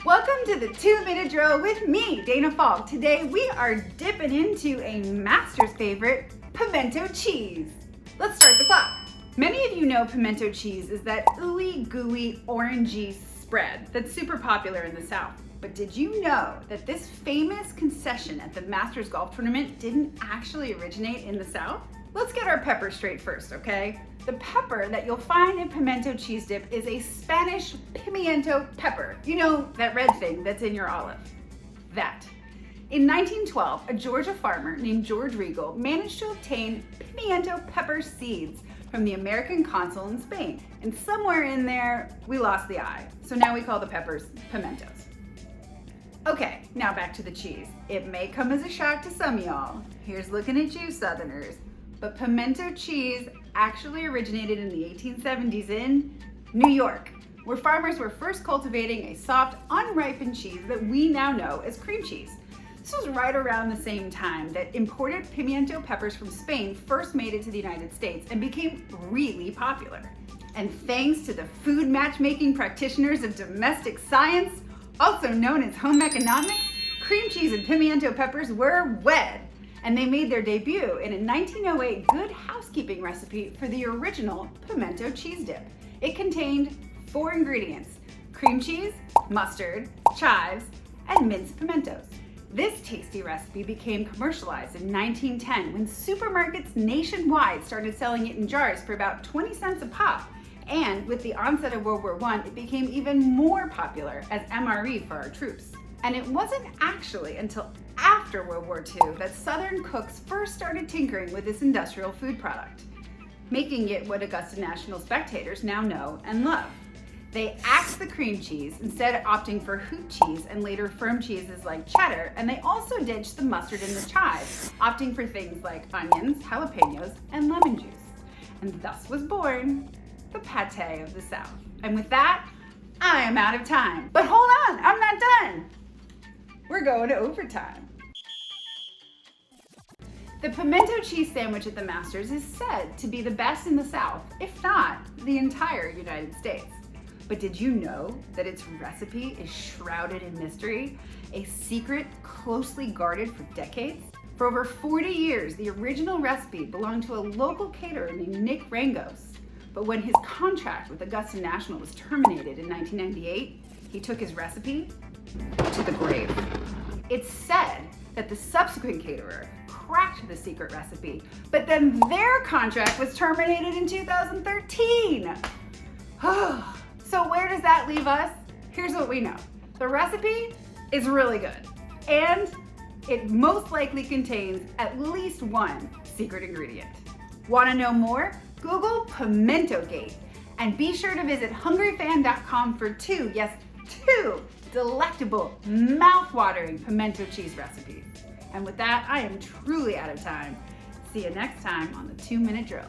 Welcome to the 2-minute drill with me, Dana Falk. Today we are dipping into a master's favorite, pimento cheese. Let's start the clock. Many of you know pimento cheese is that ooey gooey orangey spread that's super popular in the South. But did you know that this famous concession at the Masters Golf Tournament didn't actually originate in the South? Let's get our pepper straight first, okay? The pepper that you'll find in pimento cheese dip is a Spanish pimiento pepper. You know, that red thing that's in your olive. That. In 1912, a Georgia farmer named George Regal managed to obtain pimiento pepper seeds from the American consul in Spain. And somewhere in there, we lost the I. So now we call the peppers pimentos. Okay, now back to the cheese. It may come as a shock to some of y'all. Here's looking at you, Southerners. But pimento cheese actually originated in the 1870s in New York, where farmers were first cultivating a soft, unripened cheese that we now know as cream cheese. This was right around the same time that imported pimiento peppers from Spain first made it to the United States and became really popular. And thanks to the food matchmaking practitioners of domestic science, also known as home economics, cream cheese and pimiento peppers were wed. And they made their debut in a 1908 Good Housekeeping recipe for the original pimento cheese dip. It contained 4 ingredients: cream cheese, mustard, chives, and minced pimentos. This tasty recipe became commercialized in 1910 when supermarkets nationwide started selling it in jars for about 20 cents a pop. And with the onset of World War I, it became even more popular as MRE for our troops. And it wasn't actually until after World War II that Southern cooks first started tinkering with this industrial food product, making it what Augusta National spectators now know and love. They axed the cream cheese, instead opting for hoot cheese and later firm cheeses like cheddar, and they also ditched the mustard and the chives, opting for things like onions, jalapenos, and lemon juice. And thus was born the pate of the South. And with that, I am out of time. But hold on, I'm not done. We're going to overtime. The pimento cheese sandwich at the Masters is said to be the best in the South, if not the entire United States. But did you know that its recipe is shrouded in mystery, a secret closely guarded for decades? For over 40 years, the original recipe belonged to a local caterer named Nick Rangos. But when his contract with Augusta National was terminated in 1998, he took his recipe to the grave. It's said that the subsequent caterer cracked the secret recipe, but then their contract was terminated in 2013. So where does that leave us? Here's what we know. The recipe is really good, and it most likely contains at least one secret ingredient. Want to know more? Google Pimento Gate, and be sure to visit hungryfan.com for 2 delectable, mouth-watering pimento cheese recipes. And with that, I am truly out of time. See you next time on the 2-minute drill.